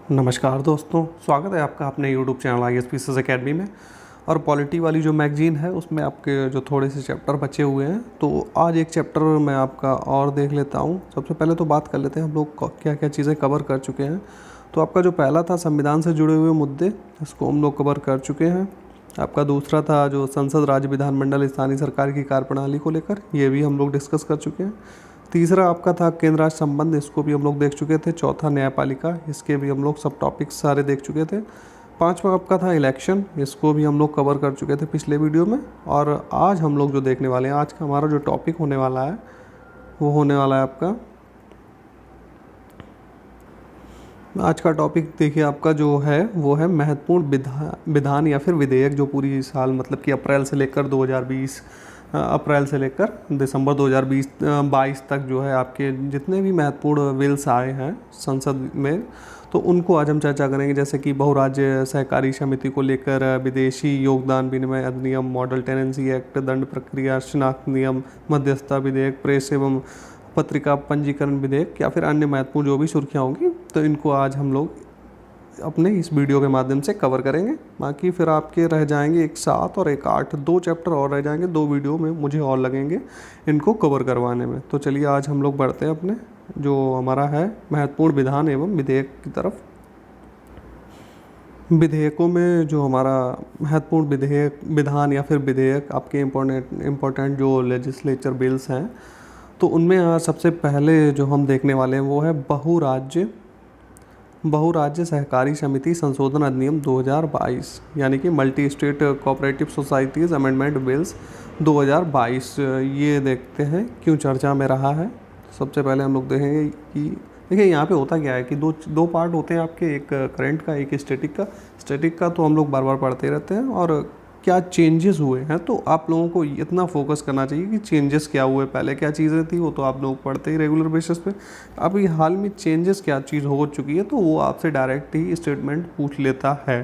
नमस्कार दोस्तों, स्वागत है आपका अपने यूट्यूब चैनल ISPCS अकेडमी में। और पॉलिटी वाली जो मैगज़ीन है उसमें आपके जो थोड़े से चैप्टर बचे हुए हैं, तो आज एक चैप्टर मैं आपका और देख लेता हूं। सबसे पहले तो बात कर लेते हैं हम लोग क्या क्या चीज़ें कवर कर चुके हैं। तो आपका जो पहला था संविधान से जुड़े हुए मुद्दे, इसको हम लोग कवर कर चुके हैं। आपका दूसरा था जो संसद, राज्य, विधानमंडल, स्थानीय सरकार की कार्यप्रणाली को लेकर, ये भी हम लोग डिस्कस कर चुके हैं। तीसरा आपका था केंद्र राज्य संबंध, इसको भी हम लोग देख चुके थे। चौथा न्यायपालिका, इसके भी हम लोग सब टॉपिक्स सारे देख चुके थे। पांचवा आपका था इलेक्शन, इसको भी हम लोग कवर कर चुके थे पिछले वीडियो में। और आज हम लोग जो देखने वाले हैं, आज का हमारा जो टॉपिक होने वाला है वो होने वाला है आपका, आज का टॉपिक देखिए आपका जो है वो है महत्वपूर्ण विधान या फिर विधेयक जो पूरी साल मतलब कि अप्रैल से लेकर 2020 अप्रैल से लेकर दिसंबर 2022 तक जो है आपके जितने भी महत्वपूर्ण बिल्स आए हैं संसद में, तो उनको आज हम चर्चा करेंगे। जैसे कि बहुराज्य सहकारी समिति को लेकर विदेशी योगदान विनिमय अधिनियम, मॉडल टेनेंसी एक्ट, दंड प्रक्रिया शिनाख्त नियम, मध्यस्थता विधेयक, प्रेस एवं पत्रिका पंजीकरण विधेयक या फिर अन्य महत्वपूर्ण जो भी सुर्खियाँ होंगी, तो इनको आज हम लोग अपने इस वीडियो के माध्यम से कवर करेंगे। बाकी फिर आपके रह जाएंगे एक 7 और एक 8, 2 चैप्टर और रह जाएंगे। 2 वीडियो में मुझे और लगेंगे इनको कवर करवाने में। तो चलिए आज हम लोग बढ़ते हैं अपने जो हमारा है महत्वपूर्ण विधान एवं विधेयक की तरफ। विधेयकों में जो हमारा महत्वपूर्ण विधान या फिर विधेयक आपके इम्पोर्टेंट जो लेजिस्लेचर बिल्स हैं, तो उनमें सबसे पहले जो हम देखने वाले हैं वो है बहुराज्य सहकारी समिति संशोधन अधिनियम 2022, यानी कि multi state cooperative societies amendment bills 2022। ये देखते हैं क्यों चर्चा में रहा है। सबसे पहले हम लोग देखेंगे कि देखिए यहाँ पे होता क्या है कि दो पार्ट होते हैं आपके, एक करंट का, एक स्टैटिक का तो हम लोग बार बार पढ़ते रहते हैं। और क्या चेंजेस हुए हैं, तो आप लोगों को इतना फोकस करना चाहिए कि चेंजेस क्या हुए, पहले क्या चीज़ें थी वो तो आप लोग पढ़ते ही रेगुलर बेसिस पे। अभी हाल में चेंजेस क्या चीज़ हो चुकी है, तो वो आपसे डायरेक्ट ही स्टेटमेंट पूछ लेता है।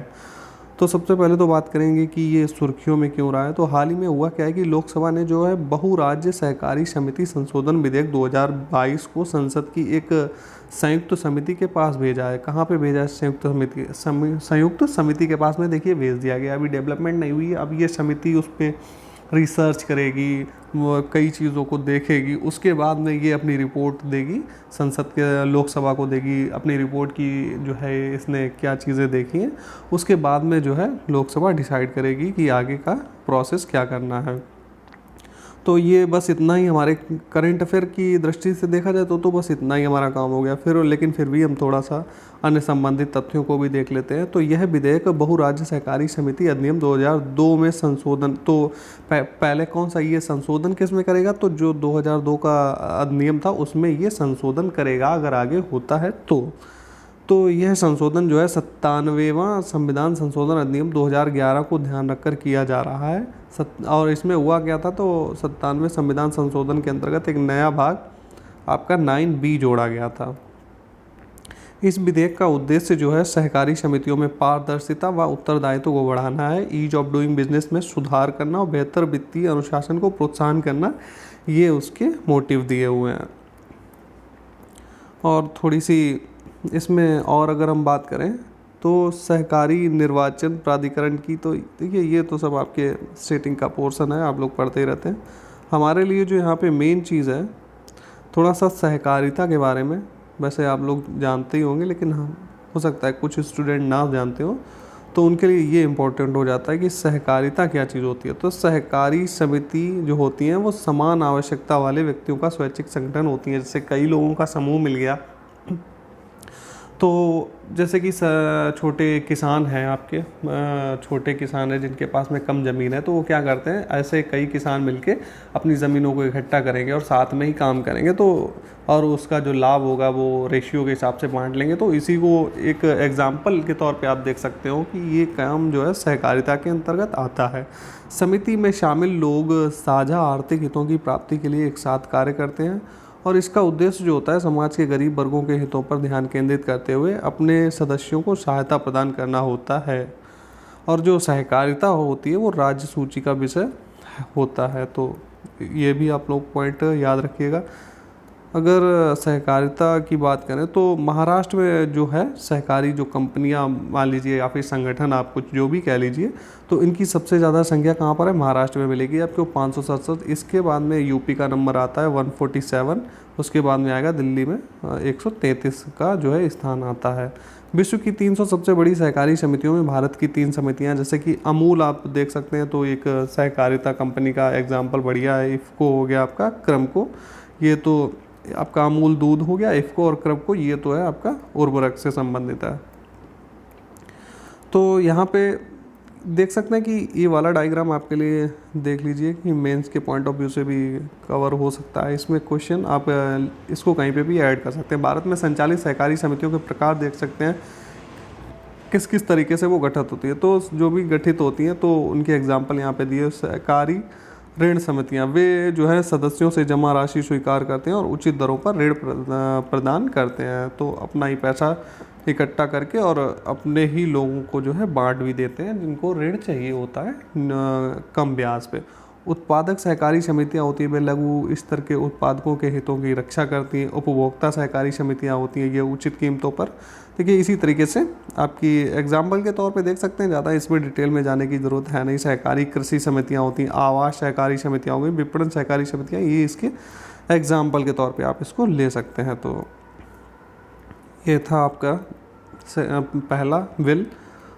तो सबसे पहले तो बात करेंगे कि ये सुर्खियों में क्यों रहा है। तो हाल ही में हुआ क्या है कि लोकसभा ने जो है बहुराज्य सहकारी समिति संशोधन विधेयक 2022 को संसद की एक संयुक्त समिति के पास भेजा है। कहाँ पे भेजा है? संयुक्त समिति के पास में देखिए भेज दिया गया। अभी डेवलपमेंट नहीं हुई है। अब ये समिति उस पर रिसर्च करेगी, वो कई चीज़ों को देखेगी, उसके बाद में ये अपनी रिपोर्ट देगी संसद के, लोकसभा को देगी अपनी रिपोर्ट की जो है इसने क्या चीज़ें देखी हैं। उसके बाद में जो है लोकसभा डिसाइड करेगी कि आगे का प्रोसेस क्या करना है। तो ये बस इतना ही हमारे करंट अफेयर की दृष्टि से देखा जाए तो बस इतना ही हमारा काम हो गया। लेकिन फिर भी हम थोड़ा सा अन्य संबंधित तथ्यों को भी देख लेते हैं। तो यह विधेयक बहुराज्य सहकारी समिति अधिनियम 2002 में संशोधन, तो पहले कौन सा ये संशोधन किस में करेगा, तो जो 2002 का अधिनियम था उसमें ये संशोधन करेगा अगर आगे होता है तो यह संशोधन जो है 97वां संविधान संशोधन अधिनियम 2011 को ध्यान रखकर किया जा रहा है। और इसमें हुआ क्या था, तो 97वें संविधान संशोधन के अंतर्गत एक नया भाग आपका 9B जोड़ा गया था। इस विधेयक का उद्देश्य जो है सहकारी समितियों में पारदर्शिता व उत्तरदायित्व को बढ़ाना है, ईज ऑफ डूइंग बिजनेस में सुधार करना और बेहतर वित्तीय अनुशासन को प्रोत्साहन करना, ये उसके मोटिव दिए हुए हैं। और थोड़ी सी इसमें और अगर हम बात करें तो सहकारी निर्वाचन प्राधिकरण की, तो देखिए ये तो सब आपके स्टेटिंग का पोर्शन है, आप लोग पढ़ते ही रहते हैं। हमारे लिए जो यहाँ पे मेन चीज़ है थोड़ा सा सहकारिता के बारे में, वैसे आप लोग जानते ही होंगे लेकिन हाँ हो सकता है कुछ स्टूडेंट ना जानते हो, तो उनके लिए ये इम्पोर्टेंट हो जाता है कि सहकारिता क्या चीज़ होती है। तो सहकारी समिति जो होती हैं वो समान आवश्यकता वाले व्यक्तियों का स्वैच्छिक संगठन होती है। जैसे कई लोगों का समूह मिल गया, तो जैसे कि छोटे किसान हैं आपके, छोटे किसान हैं जिनके पास में कम ज़मीन है, तो वो क्या करते हैं, ऐसे कई किसान मिलके अपनी ज़मीनों को इकट्ठा करेंगे और साथ में ही काम करेंगे, तो और उसका जो लाभ होगा वो रेशियो के हिसाब से बांट लेंगे। तो इसी को एक एग्जाम्पल के तौर पे आप देख सकते हो कि ये काम जो है सहकारिता के अंतर्गत आता है। समिति में शामिल लोग साझा आर्थिक हितों की प्राप्ति के लिए एक साथ कार्य करते हैं और इसका उद्देश्य जो होता है समाज के गरीब वर्गों के हितों पर ध्यान केंद्रित करते हुए अपने सदस्यों को सहायता प्रदान करना होता है। और जो सहकारिता होती है वो राज्य सूची का विषय होता है। तो ये भी आप लोग पॉइंट याद रखिएगा। अगर सहकारिता की बात करें तो महाराष्ट्र में जो है सहकारी जो कंपनियां मान लीजिए या फिर संगठन आप कुछ जो भी कह लीजिए, तो इनकी सबसे ज़्यादा संख्या कहाँ पर है? महाराष्ट्र में मिलेगी आपको 567। इसके बाद में यूपी का नंबर आता है 147। उसके बाद में आएगा दिल्ली में 133 का जो है स्थान आता है। विश्व की 300 सबसे बड़ी सहकारी समितियों में भारत की 3 समितियां, जैसे कि अमूल आप देख सकते हैं, तो एक सहकारिता कंपनी का एग्जाम्पल बढ़िया है। इफ़को हो गया आपका, क्रमको, ये तो आपका अमूल दूध हो गया, इफ़को और क्रमको ये तो है आपका उर्वरक से संबंधित है। तो यहाँ पे देख सकते हैं कि ये वाला डायग्राम आपके लिए देख लीजिए कि मेंस के पॉइंट ऑफ व्यू से भी कवर हो सकता है। इसमें क्वेश्चन आप इसको कहीं पे भी ऐड कर सकते हैं। भारत में संचालित सहकारी समितियों के प्रकार देख सकते हैं किस किस तरीके से वो गठित होती है। तो जो भी गठित होती हैं तो उनके एग्जाम्पल यहाँ पे दिए। सहकारी ऋण समितियाँ, वे जो है सदस्यों से जमा राशि स्वीकार करते हैं और उचित दरों पर ऋण प्रदान करते हैं। तो अपना ही पैसा इकट्ठा करके और अपने ही लोगों को जो है बांट भी देते हैं जिनको ऋण चाहिए होता है कम ब्याज पे। उत्पादक सहकारी समितियां होती हैं, वे लघु स्तर के उत्पादकों के हितों की रक्षा करती हैं। उपभोक्ता सहकारी समितियां होती हैं, ये उचित कीमतों पर। देखिए इसी तरीके से आपकी एग्जाम्पल के तौर पे देख सकते हैं, ज़्यादा इसमें डिटेल में जाने की ज़रूरत है नहीं। सहकारी कृषि समितियां होती हैं, आवास सहकारी समितियां हो गई, विपणन सहकारी समितियां, ये इसके एग्जाम्पल के तौर पर आप इसको ले सकते हैं। तो ये था आपका पहला विल।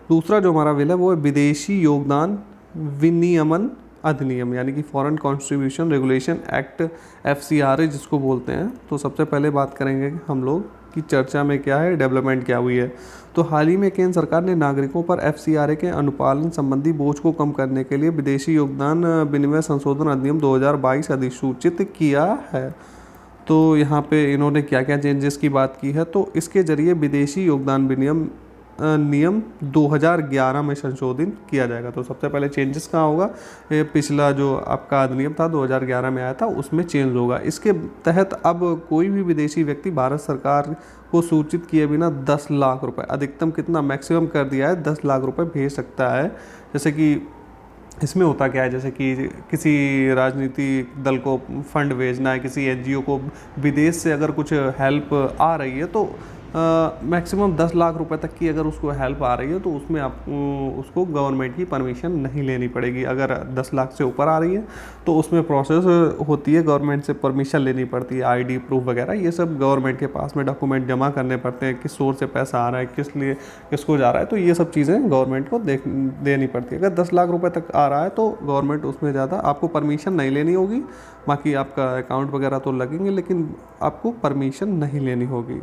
दूसरा जो हमारा विल है वो है विदेशी योगदान विनियमन अधिनियम, यानी कि foreign contribution regulation act, FCRA जिसको बोलते हैं। तो सबसे पहले बात करेंगे हम लोग कि चर्चा में क्या है, डेवलपमेंट क्या हुई है। तो हाल ही में केंद्र सरकार ने नागरिकों पर FCRA के अनुपालन संबंधी बोझ को कम करने के लिए विदेशी योगदान विनिमय संशोधन अधिनियम 2022 अधिसूचित किया है। तो यहाँ पे इन्होंने क्या क्या चेंजेस की बात की है, तो इसके ज़रिए विदेशी योगदान विनियम नियम 2011 में संशोधित किया जाएगा। तो सबसे पहले चेंजेस कहाँ होगा, ये पिछला जो आपका अधिनियम था 2011 में आया था उसमें चेंज होगा। इसके तहत अब कोई भी विदेशी व्यक्ति भारत सरकार को सूचित किए बिना 10 लाख रुपए, अधिकतम कितना मैक्सिमम कर दिया है 10 लाख रुपए भेज सकता है। जैसे कि इसमें होता क्या है, जैसे कि किसी राजनीतिक दल को फंड भेजना है, किसी NGO को विदेश से अगर कुछ हेल्प आ रही है तो मैक्सिमम 10 लाख रुपए तक की अगर उसको हेल्प आ रही है तो उसमें आप उसको गवर्नमेंट की परमिशन नहीं लेनी पड़ेगी। अगर 10 लाख से ऊपर आ रही है तो उसमें प्रोसेस होती है, गवर्नमेंट से परमिशन लेनी पड़ती है, ID प्रूफ वगैरह ये सब गवर्नमेंट के पास में डॉक्यूमेंट जमा करने पड़ते हैं, किस सोर्स से पैसा आ रहा है, किस लिए किसको जा रहा है, तो ये सब चीज़ें गवर्नमेंट को देनी पड़ती है। अगर 10 लाख रुपये तक आ रहा है तो गवर्नमेंट उसमें ज़्यादा आपको परमिशन नहीं लेनी होगी, बाकी आपका अकाउंट वगैरह तो लगेंगे लेकिन आपको परमिशन नहीं लेनी होगी।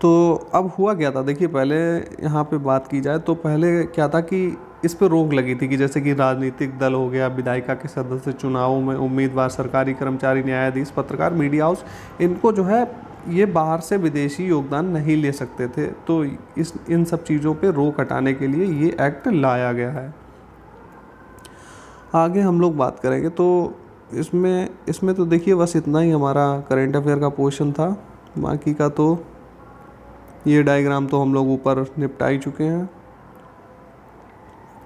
तो अब हुआ क्या था, देखिए पहले यहाँ पे बात की जाए तो पहले क्या था कि इस पर रोक लगी थी कि जैसे कि राजनीतिक दल हो गया, विधायिका के सदस्य, चुनावों में उम्मीदवार, सरकारी कर्मचारी, न्यायाधीश, पत्रकार, मीडिया हाउस, इनको जो है ये बाहर से विदेशी योगदान नहीं ले सकते थे। तो इन सब चीज़ों पे रोक हटाने के लिए ये एक्ट लाया गया है। आगे हम लोग बात करेंगे तो इसमें तो देखिए बस इतना ही हमारा करेंट अफेयर का पोर्शन था। बाकी का तो ये डायग्राम तो हम लोग ऊपर निपटा ही चुके हैं।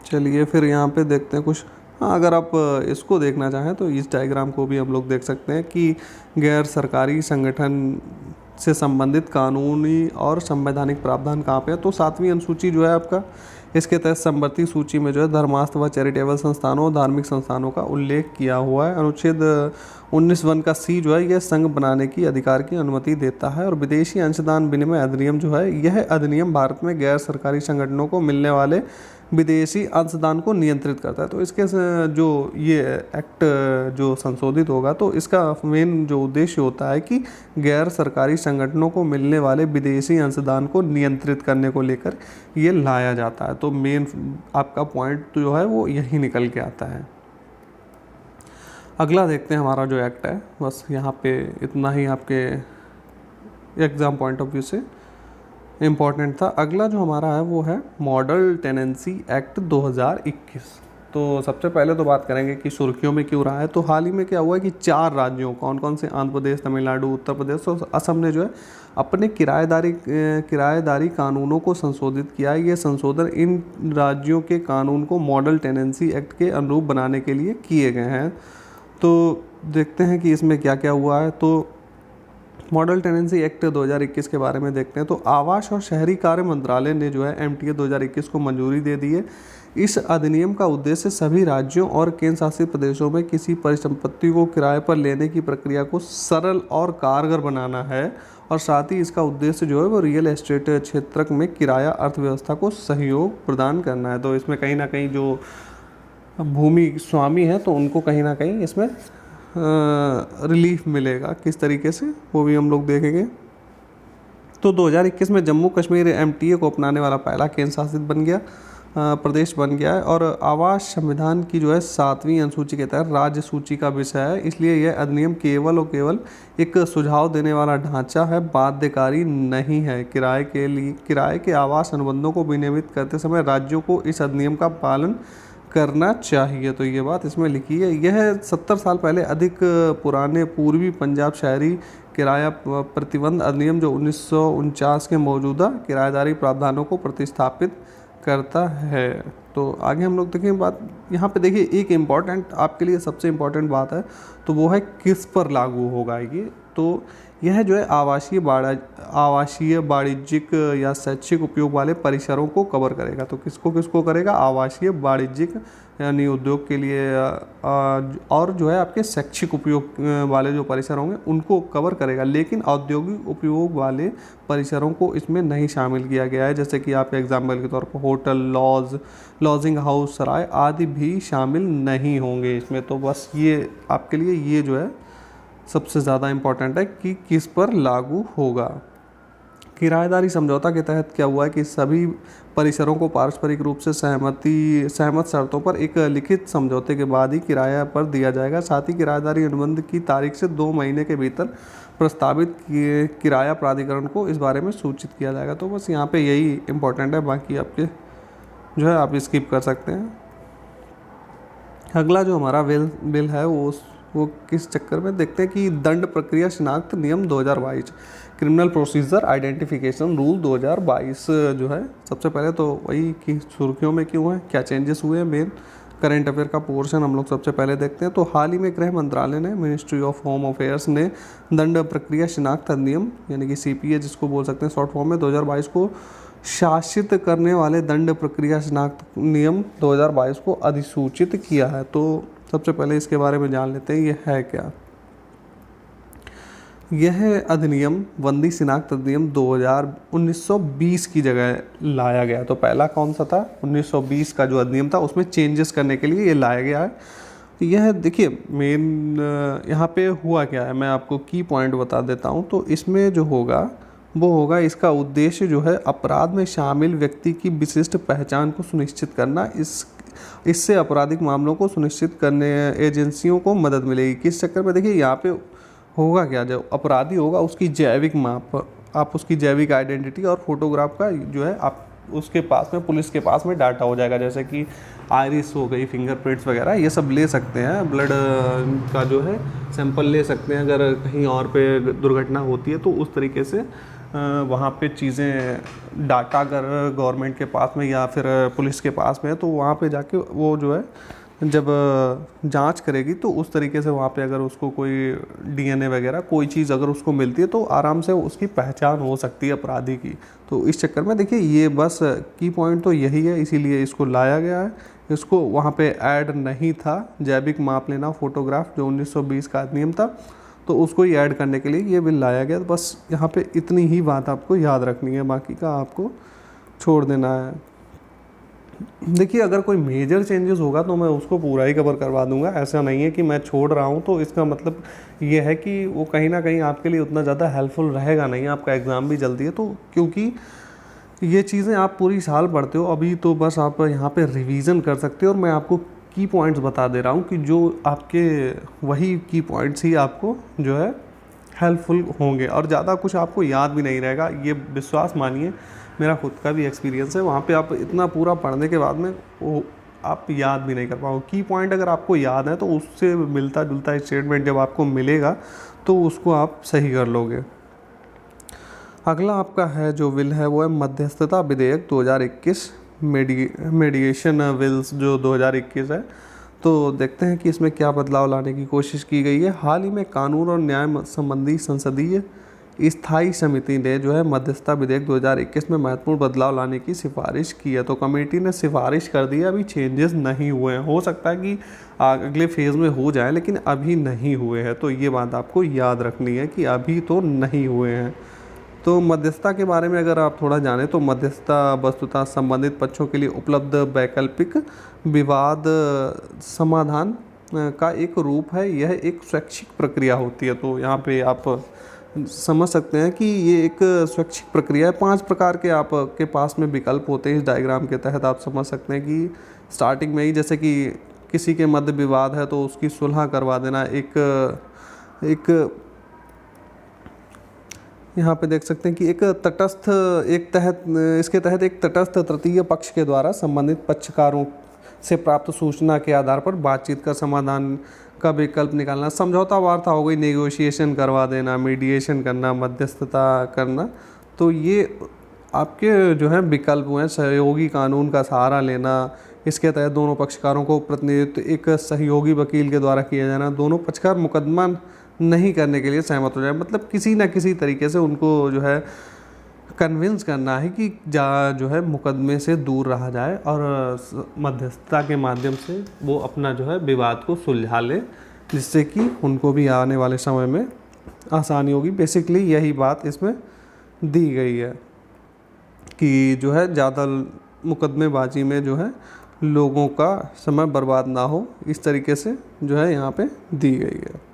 चलिए फिर यहाँ पे देखते हैं कुछ। हाँ, अगर आप इसको देखना चाहें तो इस डायग्राम को भी हम लोग देख सकते हैं कि गैर सरकारी संगठन से संबंधित कानूनी और संवैधानिक प्रावधान कहाँ पे है। तो 7वीं अनुसूची जो है आपका, इसके तहत संबंधी सूची में जो है धर्मास्थ व चैरिटेबल संस्थानों और धार्मिक संस्थानों का उल्लेख किया हुआ है। अनुच्छेद 19(1) का C जो है यह संघ बनाने की अधिकार की अनुमति देता है। और विदेशी अंशदान विनिमय अधिनियम जो है, यह अधिनियम भारत में गैर सरकारी संगठनों को मिलने वाले विदेशी अंशदान को नियंत्रित करता है। तो इसके जो ये एक्ट जो संशोधित होगा तो इसका मेन जो उद्देश्य होता है कि गैर सरकारी संगठनों को मिलने वाले विदेशी अंशदान को नियंत्रित करने को लेकर ये लाया जाता है। तो मेन आपका पॉइंट तो जो है वो यही निकल के आता है। अगला देखते हैं हमारा जो एक्ट है, बस यहाँ पे इतना ही आपके एग्ज़ाम पॉइंट ऑफ व्यू से इम्पॉर्टेंट था। अगला जो हमारा है वो है मॉडल टेनेंसी एक्ट 2021। तो सबसे पहले तो बात करेंगे कि सुर्खियों में क्यों रहा है। तो हाल ही में क्या हुआ है कि 4 राज्यों, कौन कौन से, आंध्र प्रदेश, तमिलनाडु, उत्तर प्रदेश और असम ने जो है अपने किराएदारी कानूनों को संशोधित किया है। ये संशोधन इन राज्यों के कानून को मॉडल टेनेंसी एक्ट के अनुरूप बनाने के लिए किए गए हैं। तो देखते हैं कि इसमें क्या क्या हुआ है। तो मॉडल टेनेंसी एक्ट 2021 के बारे में देखते हैं। तो आवास और शहरी कार्य मंत्रालय ने जो है MTA 2021 को मंजूरी दे दी है। इस अधिनियम का उद्देश्य सभी राज्यों और केंद्र शासित प्रदेशों में किसी परिसंपत्ति को किराए पर लेने की प्रक्रिया को सरल और कारगर बनाना है, और साथ ही इसका उद्देश्य जो है वो रियल एस्टेट क्षेत्र में किराया अर्थव्यवस्था को सहयोग प्रदान करना है। तो इसमें कहीं ना कहीं जो भूमि स्वामी है तो उनको कहीं ना कहीं इसमें रिलीफ मिलेगा, किस तरीके से वो भी हम लोग देखेंगे। तो 2021 में जम्मू कश्मीर MTA को अपनाने वाला पहला केंद्र शासित प्रदेश बन गया है, और आवास संविधान की जो है 7वीं अनुसूची के तहत राज्य सूची का विषय है। इसलिए यह अधिनियम केवल और केवल एक सुझाव देने वाला ढांचा है, बाध्यकारी नहीं है। किराए के आवास अनुबंधों को विनियमित करते समय राज्यों को इस अधिनियम का पालन करना चाहिए। तो ये बात इसमें लिखी है। यह 70 साल पहले अधिक पुराने पूर्वी पंजाब शहरी किराया प्रतिबंध अधिनियम जो 1949 के मौजूदा किराएदारी प्रावधानों को प्रतिस्थापित करता है। तो आगे हम लोग देखें बात, यहाँ पे देखिए एक इम्पॉर्टेंट आपके लिए सबसे इम्पॉर्टेंट बात है, तो वो है किस पर लागू होगा ये। तो यह जो है आवासीय वाणिज्यिक या शैक्षिक उपयोग वाले परिसरों को कवर करेगा। तो किसको किसको करेगा? आवासीय वाणिज्यिक यानी उद्योग के लिए, और जो है आपके शैक्षिक उपयोग वाले जो परिसर होंगे उनको कवर करेगा, लेकिन औद्योगिक उपयोग वाले परिसरों को इसमें नहीं शामिल किया गया है। जैसे कि आप एग्जाम्पल के तौर पर होटल, लॉजिंग हाउस, सराय आदि भी शामिल नहीं होंगे इसमें। तो बस ये आपके लिए ये जो है सबसे ज़्यादा इम्पॉर्टेंट है कि किस पर लागू होगा। किराएदारी समझौता के तहत क्या हुआ है कि सभी परिसरों को पारस्परिक रूप से सहमत शर्तों पर एक लिखित समझौते के बाद ही किराया पर दिया जाएगा। साथ ही किराएदारी अनुबंध की तारीख से 2 महीने के भीतर प्रस्तावित किराया प्राधिकरण को इस बारे में सूचित किया जाएगा। तो बस यहाँ पे यही इम्पोर्टेंट है, बाकी आपके जो है आप स्किप कर सकते हैं। अगला जो हमारा बिल है वो किस चक्कर में देखते हैं कि दंड प्रक्रिया शिनाख्त नियम 2022, क्रिमिनल प्रोसीजर आइडेंटिफिकेशन रूल 2022 जो है। सबसे पहले तो वही कि सुर्खियों में क्यों है, क्या चेंजेस हुए हैं, मेन करंट अफेयर का पोर्शन हम लोग सबसे पहले देखते हैं। तो हाल ही में गृह मंत्रालय ने, मिनिस्ट्री ऑफ होम अफेयर्स ने दंड प्रक्रिया शिनाख्त अधिनियम यानी कि CPA जिसको बोल सकते हैं शॉर्ट फॉर्म में 2022 को शासित करने वाले दंड प्रक्रिया शिनाख्त नियम 2022 को अधिसूचित किया है। तो सबसे पहले इसके बारे में जान लेते हैं ये है क्या। यह अधिनियम बंदी शिनाख्त अधिनियम 1920 की जगह लाया गया। तो पहला कौन सा था? 1920 का जो अधिनियम था उसमें चेंजेस करने के लिए ये लाया गया है। तो यह देखिए मेन यहाँ पे हुआ क्या है, मैं आपको की पॉइंट बता देता हूँ। तो इसमें जो होगा वो होगा, इसका उद्देश्य जो है अपराध में शामिल व्यक्ति की विशिष्ट पहचान को सुनिश्चित करना। इससे आपराधिक मामलों को सुनिश्चित करने एजेंसियों को मदद मिलेगी। किस चक्कर में? देखिए यहाँ पे होगा क्या, जब अपराधी होगा उसकी जैविक माप, आप उसकी जैविक आइडेंटिटी और फोटोग्राफ का जो है आप उसके पास में, पुलिस के पास में डाटा हो जाएगा। जैसे कि आइरिस हो गई, फिंगरप्रिंट्स वगैरह ये सब ले सकते हैं, ब्लड का जो है सैंपल ले सकते हैं। अगर कहीं और पे दुर्घटना होती है तो उस तरीके से वहाँ पे चीज़ें डाटा अगर गवर्नमेंट के पास में या फिर पुलिस के पास में है तो वहाँ पे जाके वो जो है जब जांच करेगी तो उस तरीके से वहाँ पे अगर उसको कोई DNA वगैरह कोई चीज़ अगर उसको मिलती है तो आराम से उसकी पहचान हो सकती है अपराधी की। तो इस चक्कर में देखिए ये बस की पॉइंट तो यही है, इसीलिए इसको लाया गया है। इसको वहाँ पे ऐड नहीं था जैविक माप लेना, फोटोग्राफ जो 1920 का अधिनियम था, तो उसको ही ऐड करने के लिए ये बिल लाया गया। बस यहाँ पे इतनी ही बात आपको याद रखनी है, बाकी का आपको छोड़ देना है। देखिए अगर कोई मेजर चेंजेस होगा तो मैं उसको पूरा ही कवर करवा दूंगा, ऐसा नहीं है कि मैं छोड़ रहा हूँ। तो इसका मतलब ये है कि वो कहीं ना कहीं आपके लिए उतना ज़्यादा हेल्पफुल रहेगा नहीं। आपका एग्ज़ाम भी जल्दी है, तो क्योंकि ये चीज़ें आप पूरी साल पढ़ते हो, अभी तो बस आप यहाँ पे रिवीजन कर सकते हो। और मैं आपको की पॉइंट्स बता दे रहा हूँ कि जो आपके वही की पॉइंट्स ही आपको जो है हेल्पफुल होंगे, और ज़्यादा कुछ आपको याद भी नहीं रहेगा। ये विश्वास मानिए, मेरा खुद का भी एक्सपीरियंस है। वहाँ पे आप इतना पूरा पढ़ने के बाद में वो आप याद भी नहीं कर पाओगे। की पॉइंट अगर आपको याद है तो उससे मिलता जुलता स्टेटमेंट जब आपको मिलेगा तो उसको आप सही कर लोगे। अगला आपका है जो बिल है वो है मध्यस्थता विधेयक 2021, मीडिएशन बिल्स जो 2021 है। तो देखते हैं कि इसमें क्या बदलाव लाने की कोशिश की गई है। हाल ही में कानून और न्याय संबंधी संसदीय स्थायी समिति ने जो है मध्यस्थता विधेयक 2021 में महत्वपूर्ण बदलाव लाने की सिफारिश की है। तो कमेटी ने सिफारिश कर दी है, अभी चेंजेस नहीं हुए हैं। हो सकता है कि अगले फेज़ में हो जाए, लेकिन अभी नहीं हुए हैं। तो ये बात आपको याद रखनी है कि अभी तो नहीं हुए हैं। तो मध्यस्थता के बारे में अगर आप थोड़ा जानें तो मध्यस्थता वस्तुतः संबंधित पक्षों के लिए उपलब्ध वैकल्पिक विवाद समाधान का एक रूप है। यह एक स्वैच्छिक प्रक्रिया होती है। तो यहाँ पे आप समझ सकते हैं कि ये एक स्वैच्छिक प्रक्रिया है। 5 प्रकार के आपके पास में विकल्प होते हैं। इस डायग्राम के तहत आप समझ सकते हैं कि स्टार्टिंग में ही जैसे कि किसी के मध्य विवाद है तो उसकी सुलह करवा देना। एक यहाँ पे देख सकते हैं कि इसके तहत एक तटस्थ तृतीय पक्ष के द्वारा संबंधित पक्षकारों से प्राप्त सूचना के आधार पर बातचीत कर समाधान का विकल्प निकालना। समझौता वार्ता हो गई, नेगोशिएशन करवा देना, मीडिएशन करना, मध्यस्थता करना। तो ये आपके जो है विकल्प हैं। सहयोगी कानून का सहारा लेना, इसके तहत दोनों पक्षकारों को प्रतिनिधित्व एक सहयोगी वकील के द्वारा किया जाना। दोनों पक्षकार मुकदमा नहीं करने के लिए सहमत हो जाए, मतलब किसी न किसी तरीके से उनको जो है कन्विंस करना है कि जो है मुकदमे से दूर रहा जाए और मध्यस्थता के माध्यम से वो अपना जो है विवाद को सुलझा ले, जिससे कि उनको भी आने वाले समय में आसानी होगी। बेसिकली यही बात इसमें दी गई है कि जो है ज़्यादा मुकदमेबाजी में जो है लोगों का समय बर्बाद ना हो, इस तरीके से जो है यहाँ पे दी गई है।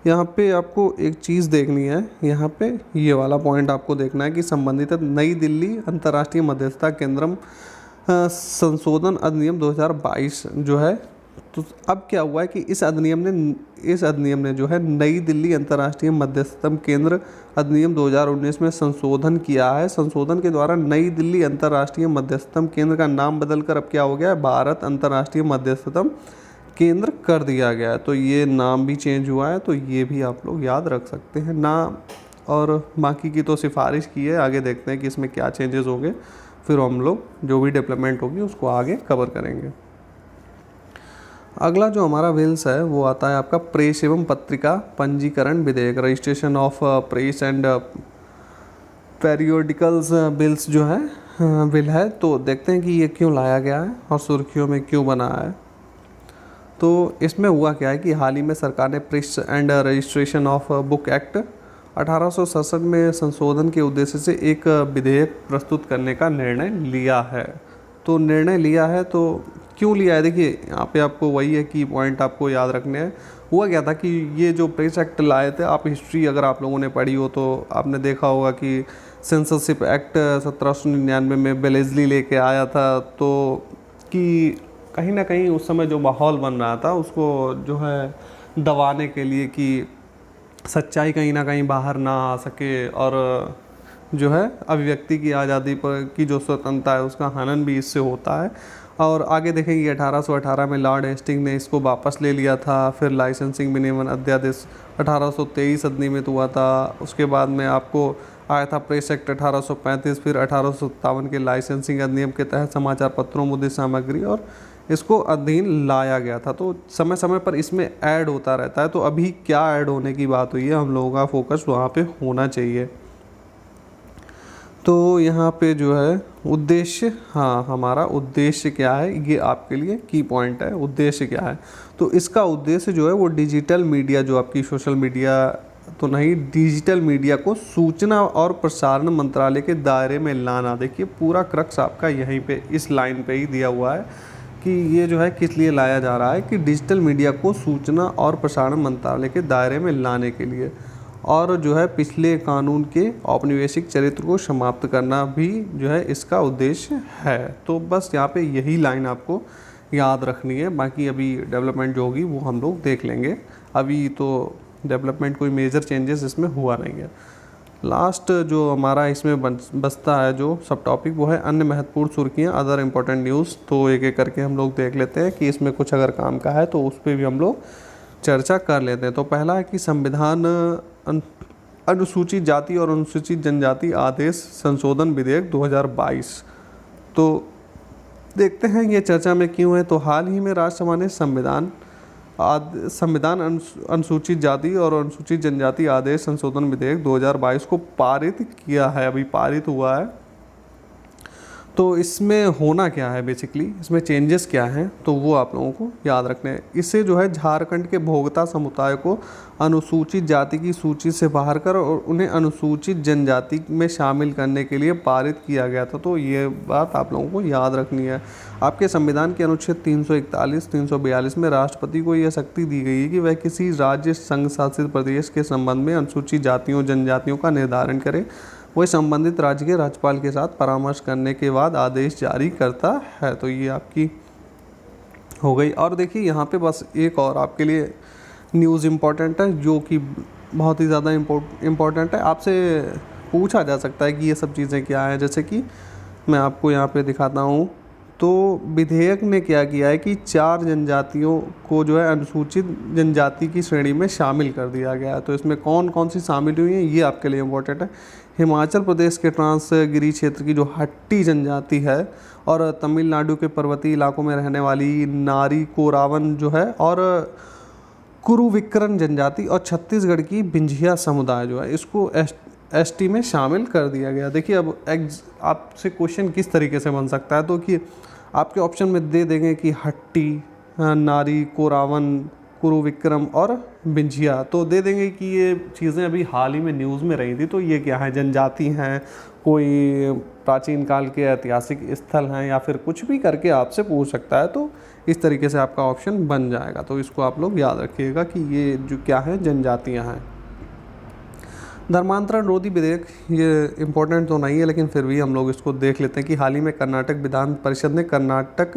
यहाँ पे आपको एक चीज़ देखनी है, यहाँ पे ये वाला पॉइंट आपको देखना है कि संबंधित नई दिल्ली अंतर्राष्ट्रीय मध्यस्थता केंद्रम संशोधन अधिनियम 2022 जो है। तो अब क्या हुआ है कि इस अधिनियम ने जो है नई दिल्ली अंतर्राष्ट्रीय मध्यस्थता केंद्र अधिनियम 2019 में संशोधन किया है। संशोधन के द्वारा नई दिल्ली अंतर्राष्ट्रीय मध्यस्थता केंद्र का नाम बदलकर अब क्या हो गया है, भारत अंतर्राष्ट्रीय मध्यस्थता केंद्र कर दिया गया है। तो ये नाम भी चेंज हुआ है, तो ये भी आप लोग याद रख सकते हैं नाम। और बाकी की तो सिफारिश की है, आगे देखते हैं कि इसमें क्या चेंजेस होंगे, फिर हम लोग जो भी डेवलपमेंट होगी उसको आगे कवर करेंगे। अगला जो हमारा बिल्स है वो आता है आपका प्रेस एवं पत्रिका पंजीकरण विधेयक, registration of press and periodicals bills जो है बिल है। तो देखते हैं कि ये क्यों लाया गया है और सुर्खियों में क्यों बना है। तो इसमें हुआ क्या है कि हाल ही में सरकार ने press and registration of book act 1867 में संशोधन के उद्देश्य से एक विधेयक प्रस्तुत करने का निर्णय लिया है। तो निर्णय लिया है तो क्यों लिया है, देखिए यहाँ पे आपको वही है कि पॉइंट आपको याद रखने हैं। हुआ क्या था कि ये जो प्रेस एक्ट लाए थे, आप हिस्ट्री अगर आप लोगों ने पढ़ी हो तो आपने देखा होगा कि सेंसरशिप एक्ट 1799 में बेलेस्ली लेके आया था। तो कि कहीं ना कहीं उस समय जो माहौल बन रहा था उसको जो है दबाने के लिए कि सच्चाई कहीं ना कहीं बाहर ना आ सके और जो है अभिव्यक्ति की आज़ादी पर की जो स्वतंत्रता है उसका हनन भी इससे होता है। और आगे देखेंगे 1818 में लॉर्ड हेस्टिंग ने इसको वापस ले लिया था। फिर लाइसेंसिंग विनियमन अध्यादेश 1823 अधिनियमित हुआ था। उसके बाद में आपको आया था प्रेस एक्ट 1835। फिर 1857 के लाइसेंसिंग अधिनियम के तहत समाचार पत्रों, मुद्रित सामग्री और इसको अधीन लाया गया था। तो समय समय पर इसमें ऐड होता रहता है। तो अभी क्या ऐड होने की बात हुई है, हम लोगों का फोकस वहाँ पे होना चाहिए। तो यहाँ पे जो है उद्देश्य, हाँ हमारा उद्देश्य क्या है, ये आपके लिए की पॉइंट है। उद्देश्य क्या है, तो इसका उद्देश्य जो है वो डिजिटल मीडिया, जो आपकी सोशल मीडिया तो नहीं, डिजिटल मीडिया को सूचना और प्रसारण मंत्रालय के दायरे में लाना। देखिए पूरा क्रक्स आपका यहीं पे इस लाइन पे ही दिया हुआ है कि ये जो है किस लिए लाया जा रहा है, कि डिजिटल मीडिया को सूचना और प्रसारण मंत्रालय के दायरे में लाने के लिए, और जो है पिछले कानून के औपनिवेशिक चरित्र को समाप्त करना भी जो है इसका उद्देश्य है। तो बस यहाँ पे यही लाइन आपको याद रखनी है। बाकी अभी डेवलपमेंट जो होगी वो हम लोग देख लेंगे। अभी तो डेवलपमेंट कोई मेजर चेंजेस इसमें हुआ नहीं है। लास्ट जो हमारा इसमें बचता है जो सब टॉपिक, वो है अन्य महत्वपूर्ण सुर्खियाँ, अदर इम्पोर्टेंट न्यूज़। तो एक एक करके हम लोग देख लेते हैं कि इसमें कुछ अगर काम का है तो उस पर भी हम लोग चर्चा कर लेते हैं। तो पहला है कि संविधान अनुसूचित जाति और अनुसूचित जनजाति आदेश संशोधन विधेयक 2022। तो देखते हैं ये चर्चा में क्यों है। तो हाल ही में राज्यसभा ने संविधान अनुसूचित जाति और अनुसूचित जनजाति आदेश संशोधन विधेयक 2022 को पारित किया है, अभी पारित हुआ है। तो इसमें होना क्या है, बेसिकली इसमें चेंजेस क्या हैं, तो वो आप लोगों को याद रखने हैं। इससे जो है झारखंड के भोक्ता समुदाय को अनुसूचित जाति की सूची से बाहर कर और उन्हें अनुसूचित जनजाति में शामिल करने के लिए पारित किया गया था। तो ये बात आप लोगों को याद रखनी है। आपके संविधान के अनुच्छेद 341, 342 में राष्ट्रपति को यह शक्ति दी गई है कि वह किसी राज्य संघ शासित प्रदेश के संबंध में अनुसूचित जातियों जनजातियों का निर्धारण करे। वह संबंधित राज्य के राज्यपाल के साथ परामर्श करने के बाद आदेश जारी करता है। तो ये आपकी हो गई। और देखिए यहाँ पे बस एक और आपके लिए न्यूज़ इम्पॉर्टेंट है, जो कि बहुत ही ज़्यादा इम्पॉर्टेंट है। आपसे पूछा जा सकता है कि ये सब चीज़ें क्या हैं। जैसे कि मैं आपको यहाँ पे दिखाता हूँ। तो विधेयक ने क्या किया है कि 4 जनजातियों को जो है अनुसूचित जनजाति की श्रेणी में शामिल कर दिया गया है। तो इसमें कौन कौन सी शामिल हुई हैं, ये आपके लिए इम्पोर्टेंट है। हिमाचल प्रदेश के ट्रांसगिरी क्षेत्र की जो हट्टी जनजाति है, और तमिलनाडु के पर्वतीय इलाकों में रहने वाली नारी कोरावन जो है, और कुरुविक्रम जनजाति, और छत्तीसगढ़ की बिंझिया समुदाय जो है, इसको एसटी में शामिल कर दिया गया। देखिए अब आपसे क्वेश्चन किस तरीके से बन सकता है, तो कि आपके ऑप्शन में दे देंगे कि हट्टी, नारी, कोरावन, कुरुविक्रम और बिंझिया। तो दे देंगे कि ये चीज़ें अभी हाल ही में न्यूज़ में रही थी। तो ये क्या है, जनजाति हैं, कोई प्राचीन काल के ऐतिहासिक स्थल हैं, या फिर कुछ भी करके आपसे पूछ सकता है। तो इस तरीके से आपका ऑप्शन बन जाएगा। तो इसको आप लोग याद रखिएगा कि ये जो क्या है, जनजातियाँ हैं। धर्मांतरण रोधी विधेयक, ये इम्पोर्टेंट तो नहीं है, लेकिन फिर भी हम लोग इसको देख लेते हैं कि हाल ही में कर्नाटक विधान परिषद ने कर्नाटक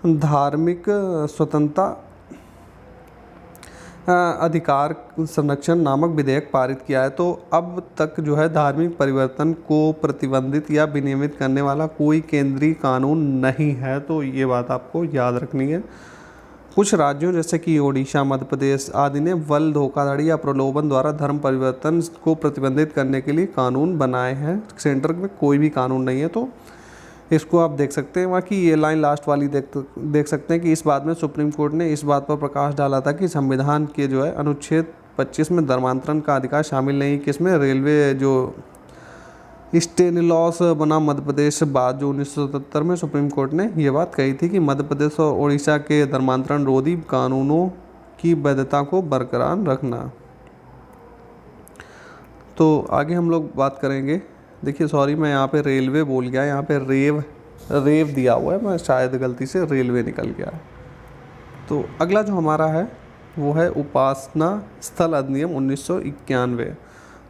धार्मिक स्वतंत्रता अधिकार संरक्षण नामक विधेयक पारित किया है। तो अब तक जो है धार्मिक परिवर्तन को प्रतिबंधित या विनियमित करने वाला कोई केंद्रीय कानून नहीं है। तो ये बात आपको याद रखनी है। कुछ राज्यों जैसे कि ओडिशा, मध्य प्रदेश आदि ने बल, धोखाधड़ी या प्रलोभन द्वारा धर्म परिवर्तन को प्रतिबंधित करने के लिए कानून बनाए हैं। सेंटर में कोई भी कानून नहीं है। तो इसको आप देख सकते हैं। बाकी ये लाइन लास्ट वाली देख सकते हैं कि इस बात में सुप्रीम कोर्ट ने इस बात पर प्रकाश डाला था कि संविधान के जो है अनुच्छेद 25 में धर्मांतरण का अधिकार शामिल नहीं, किसमें रेलवे जो स्टेनिलॉस बना मध्य प्रदेश बाद जो 1977 में सुप्रीम कोर्ट ने ये बात कही थी कि मध्य प्रदेश और उड़ीसा के धर्मांतरण रोधी कानूनों की वैधता को बरकरार रखना। तो आगे हम लोग बात करेंगे। देखिए सॉरी, मैं यहाँ पे रेलवे बोल गया, यहाँ पे रेव दिया हुआ है, मैं शायद गलती से रेलवे निकल गया। तो अगला जो हमारा है वो है उपासना स्थल अधिनियम 1991।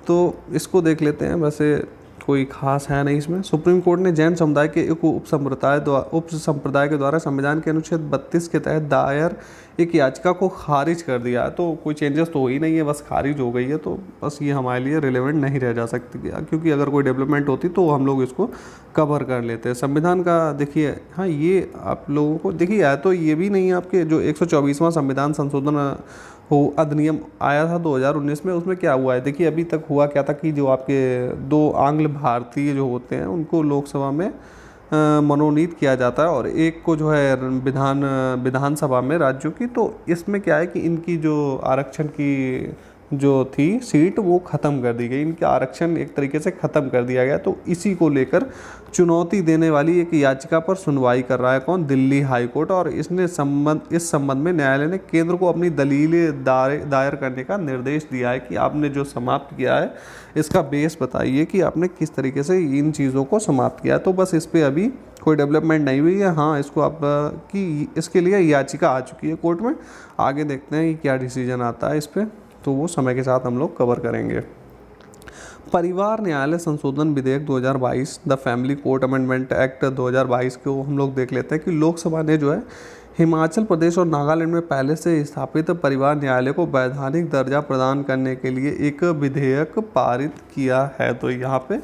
तो इसको देख लेते हैं। वैसे कोई खास है नहीं इसमें। सुप्रीम कोर्ट ने जैन समुदाय के एक उप संप्रदाय के द्वारा संविधान के अनुच्छेद 32 के तहत दायर एक याचिका को खारिज कर दिया है। तो कोई चेंजेस तो हो ही नहीं है, बस खारिज हो गई है। तो बस ये हमारे लिए रिलेवेंट नहीं रह जा सकती, क्योंकि अगर कोई डेवलपमेंट होती तो हम लोग इसको कवर कर लेते हैं। संविधान का देखिए, हाँ ये आप लोगों को देखिए या तो ये भी नहीं है आपके जो 124वां संविधान संशोधन हो अधिनियम आया था 2019 में, उसमें क्या हुआ है। देखिए अभी तक हुआ क्या था कि जो आपके 2 आंग्ल भारतीय जो होते हैं उनको लोकसभा में मनोनीत किया जाता है, और एक को जो है विधानसभा में राज्यों की। तो इसमें क्या है कि इनकी जो आरक्षण की जो थी सीट वो ख़त्म कर दी गई, इनका आरक्षण एक तरीके से ख़त्म कर दिया गया। तो इसी को लेकर चुनौती देने वाली एक याचिका पर सुनवाई कर रहा है कौन, दिल्ली हाई कोर्ट। और इस संबंध में न्यायालय ने केंद्र को अपनी दलीलें दायर करने का निर्देश दिया है कि आपने जो समाप्त किया है इसका बेस बताइए कि आपने किस तरीके से इन चीज़ों को समाप्त किया है। तो बस इस पर अभी कोई डेवलपमेंट नहीं हुई है। हाँ, इसको आप कि इसके लिए याचिका आ चुकी है कोर्ट में। आगे देखते हैं कि क्या डिसीजन आता है इस पर, तो वो समय के साथ हम लोग कवर करेंगे। परिवार न्यायालय संशोधन विधेयक 2022, the family court amendment act 2022 को हम लोग देख लेते हैं कि लोकसभा ने जो है हिमाचल प्रदेश और नागालैंड में पहले से स्थापित परिवार न्यायालय को वैधानिक दर्जा प्रदान करने के लिए एक विधेयक पारित किया है। तो यहाँ पे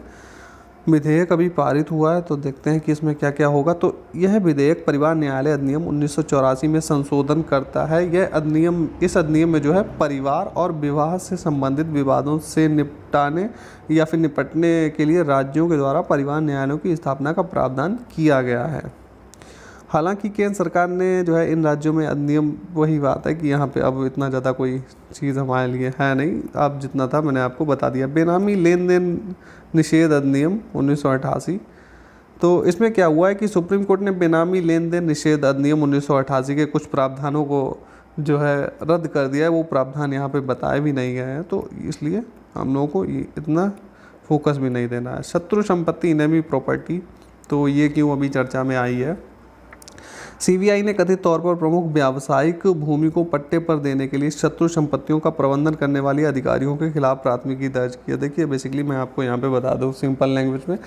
विधेयक अभी पारित हुआ है, तो देखते हैं कि इसमें क्या क्या होगा। तो यह विधेयक परिवार न्यायालय अधिनियम 1984 में संशोधन करता है। इस अधिनियम में जो है परिवार और विवाह से संबंधित विवादों से निपटाने या फिर निपटने के लिए राज्यों के द्वारा परिवार न्यायालयों की स्थापना का प्रावधान किया गया है। हालांकि केंद्र सरकार ने जो है इन राज्यों में अधिनियम, वही बात है कि यहाँ पे अब इतना ज़्यादा कोई चीज़ हमारे लिए है नहीं, अब जितना था मैंने आपको बता दिया। बेनामी लेन देन निषेध अधिनियम 1988, तो इसमें क्या हुआ है कि सुप्रीम कोर्ट ने बेनामी लेन देन निषेध अधिनियम 1988 के कुछ प्रावधानों को जो है रद्द कर दिया है। वो प्रावधान यहाँ पे बताए भी नहीं गए हैं, तो इसलिए हम लोगों को ये इतना फोकस भी नहीं देना है। शत्रु संपत्ति इनेमी प्रॉपर्टी, तो ये क्यों अभी चर्चा में आई है। सीबीआई ने कथित तौर पर प्रमुख व्यावसायिक भूमि को पट्टे पर देने के लिए शत्रु संपत्तियों का प्रबंधन करने वाले अधिकारियों के खिलाफ प्राथमिकी दर्ज की है। देखिए बेसिकली मैं आपको यहाँ पे बता दूँ सिंपल लैंग्वेज में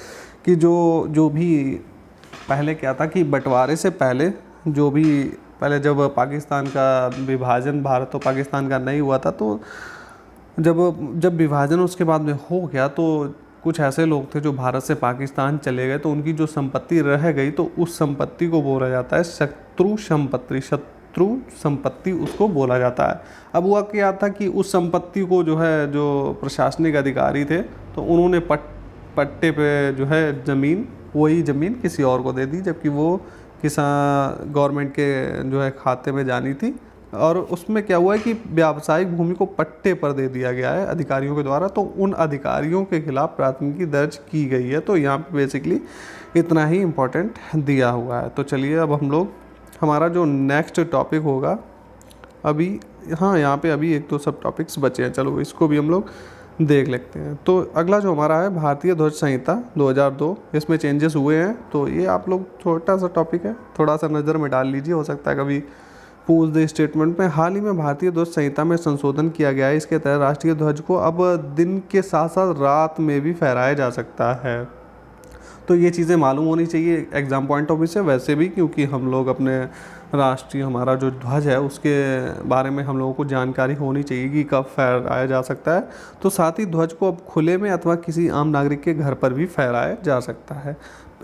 कि जो भी पहले क्या था कि बंटवारे से पहले पहले जब पाकिस्तान का विभाजन भारत और पाकिस्तान का नहीं हुआ था, तो जब विभाजन उसके बाद में हो गया तो कुछ ऐसे लोग थे जो भारत से पाकिस्तान चले गए, तो उनकी जो संपत्ति रह गई तो उस संपत्ति को बोला जाता है शत्रु संपत्ति उसको बोला जाता है। अब हुआ क्या था कि उस संपत्ति को जो है जो प्रशासनिक अधिकारी थे तो उन्होंने पट्टे पे जो है वही ज़मीन किसी और को दे दी, जबकि वो किसान गवर्नमेंट के जो है खाते में जानी थी। और उसमें क्या हुआ है कि व्यावसायिक भूमि को पट्टे पर दे दिया गया है अधिकारियों के द्वारा, तो उन अधिकारियों के खिलाफ प्राथमिकी दर्ज की गई है। तो यहाँ पे बेसिकली इतना ही इम्पोर्टेंट दिया हुआ है। तो चलिए अब हम लोग हमारा जो नेक्स्ट टॉपिक होगा अभी, हाँ यहाँ पे अभी एक दो सब टॉपिक्स बचे हैं, चलो इसको भी हम लोग देख लेते हैं। तो अगला जो हमारा है भारतीय ध्वज संहिता 2002, इसमें चेंजेस हुए हैं। तो ये आप लोग छोटा सा टॉपिक है, थोड़ा सा नज़र में डाल लीजिए, हो सकता है कभी पूछ दे स्टेटमेंट में। हाल ही में भारतीय ध्वज संहिता में संशोधन किया गया है। इसके तहत राष्ट्रीय ध्वज को अब दिन के साथ साथ रात में भी फहराया जा सकता है। तो ये चीज़ें मालूम होनी चाहिए एग्ज़ाम पॉइंट ऑफ व्यू से, वैसे भी क्योंकि हम लोग अपने राष्ट्रीय हमारा जो ध्वज है उसके बारे में हम लोगों को जानकारी होनी चाहिए कि कब फहराया जा सकता है। तो साथ ही ध्वज को अब खुले में अथवा किसी आम नागरिक के घर पर भी फहराया जा सकता है।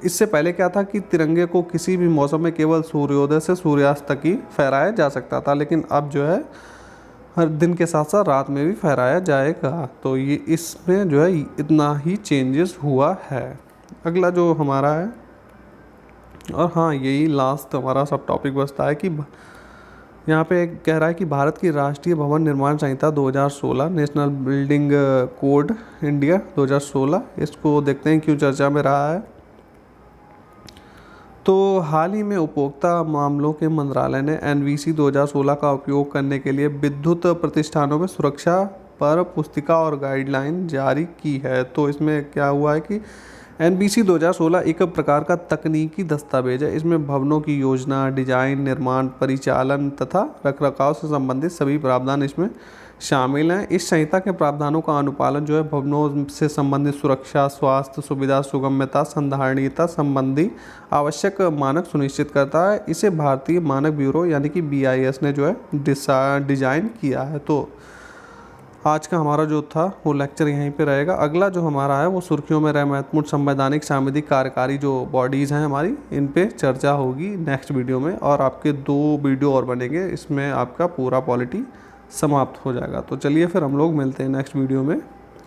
इससे पहले क्या था कि तिरंगे को किसी भी मौसम में केवल सूर्योदय से सूर्यास्त तक ही फहराया जा सकता था, लेकिन अब जो है हर दिन के साथ साथ रात में भी फहराया जाएगा। तो ये इसमें जो है इतना ही चेंजेस हुआ है। अगला जो हमारा है, और हाँ यही लास्ट हमारा सब टॉपिक बचता है कि यहाँ पे कह रहा है कि भारत की राष्ट्रीय भवन निर्माण संहिता 2016, नेशनल बिल्डिंग कोड इंडिया 2016, इसको देखते हैं क्यों चर्चा में रहा है। तो हाल ही में उपभोक्ता मामलों के मंत्रालय ने NVC 2016 का उपयोग करने के लिए विद्युत प्रतिष्ठानों में सुरक्षा पर पुस्तिका और गाइडलाइन जारी की है। तो इसमें क्या हुआ है कि NBC 2016 एक प्रकार का तकनीकी दस्तावेज है। इसमें भवनों की योजना, डिजाइन, निर्माण, परिचालन तथा रखरखाव से संबंधित सभी प्रावधान इसमें शामिल हैं। इस संहिता के प्रावधानों का अनुपालन जो है भवनों से संबंधित सुरक्षा, स्वास्थ्य सुविधा, सुगम्यता, संधारणीयता संबंधी आवश्यक मानक सुनिश्चित करता है। इसे भारतीय मानक ब्यूरो यानी कि BIS ने जो है डिजाइन किया है। तो आज का हमारा जो था वो लेक्चर यहीं पे रहेगा। अगला जो हमारा है वो सुर्खियों में रहे महत्वपूर्ण संवैधानिक, सांविधिक, कार्यकारी जो बॉडीज़ हैं हमारी, इन पे चर्चा होगी नेक्स्ट वीडियो में। और आपके 2 वीडियो और बनेंगे, इसमें आपका पूरा पॉलिटी समाप्त हो जाएगा। तो चलिए फिर हम लोग मिलते हैं नेक्स्ट वीडियो में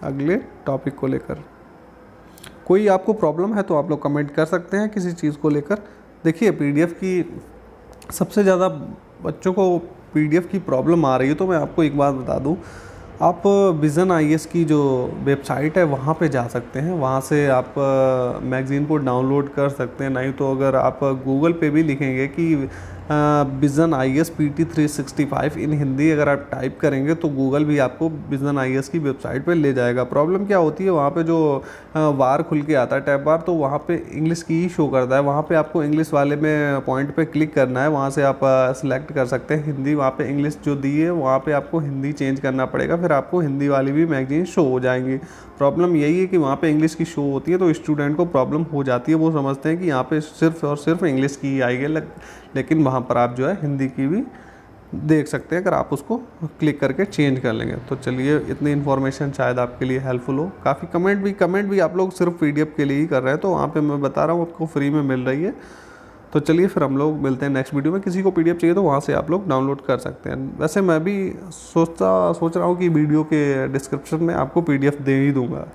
अगले टॉपिक को लेकर। कोई आपको प्रॉब्लम है तो आप लोग कमेंट कर सकते हैं किसी चीज़ को लेकर। देखिए PDF की सबसे ज़्यादा बच्चों को PDF की प्रॉब्लम आ रही है। तो मैं आपको एक बात बता दूँ, आप विज़न IAS की जो वेबसाइट है वहाँ पे जा सकते हैं, वहाँ से आप मैगज़ीन को डाउनलोड कर सकते हैं। नहीं तो अगर आप गूगल पे भी लिखेंगे कि विज़न IAS PT 365 इन हिंदी अगर आप टाइप करेंगे तो गूगल भी आपको विज़न IAS की वेबसाइट पे ले जाएगा। प्रॉब्लम क्या होती है, वहाँ पे जो बार खुल के आता है टैब बार, तो वहाँ पे इंग्लिश की ही शो करता है। वहाँ पे आपको इंग्लिश वाले में पॉइंट पे क्लिक करना है, वहाँ से आप सेलेक्ट कर सकते हैं हिंदी। वहाँ पे इंग्लिश जो दी है वहाँ पे आपको हिंदी चेंज करना पड़ेगा, फिर आपको हिंदी वाली भी मैगजीन शो हो जाएंगी। प्रॉब्लम यही है कि वहाँ पे इंग्लिश की शो होती है तो स्टूडेंट को प्रॉब्लम हो जाती है। वो समझते हैं कि यहाँ पे सिर्फ और सिर्फ इंग्लिश की आएगी, लेकिन वहाँ पर आप जो है हिंदी की भी देख सकते हैं अगर आप उसको क्लिक करके चेंज कर लेंगे। तो चलिए इतनी इन्फॉर्मेशन शायद आपके लिए हेल्पफुल हो। काफ़ी कमेंट भी आप लोग सिर्फ PDF के लिए ही कर रहे हैं, तो वहाँ पे मैं बता रहा हूँ आपको फ्री में मिल रही है। तो चलिए फिर हम लोग मिलते हैं नेक्स्ट वीडियो में। किसी को PDF चाहिए तो वहाँ से आप लोग डाउनलोड कर सकते हैं। वैसे मैं भी सोच रहा हूँ कि वीडियो के डिस्क्रिप्शन में आपको PDF दे ही दूँगा।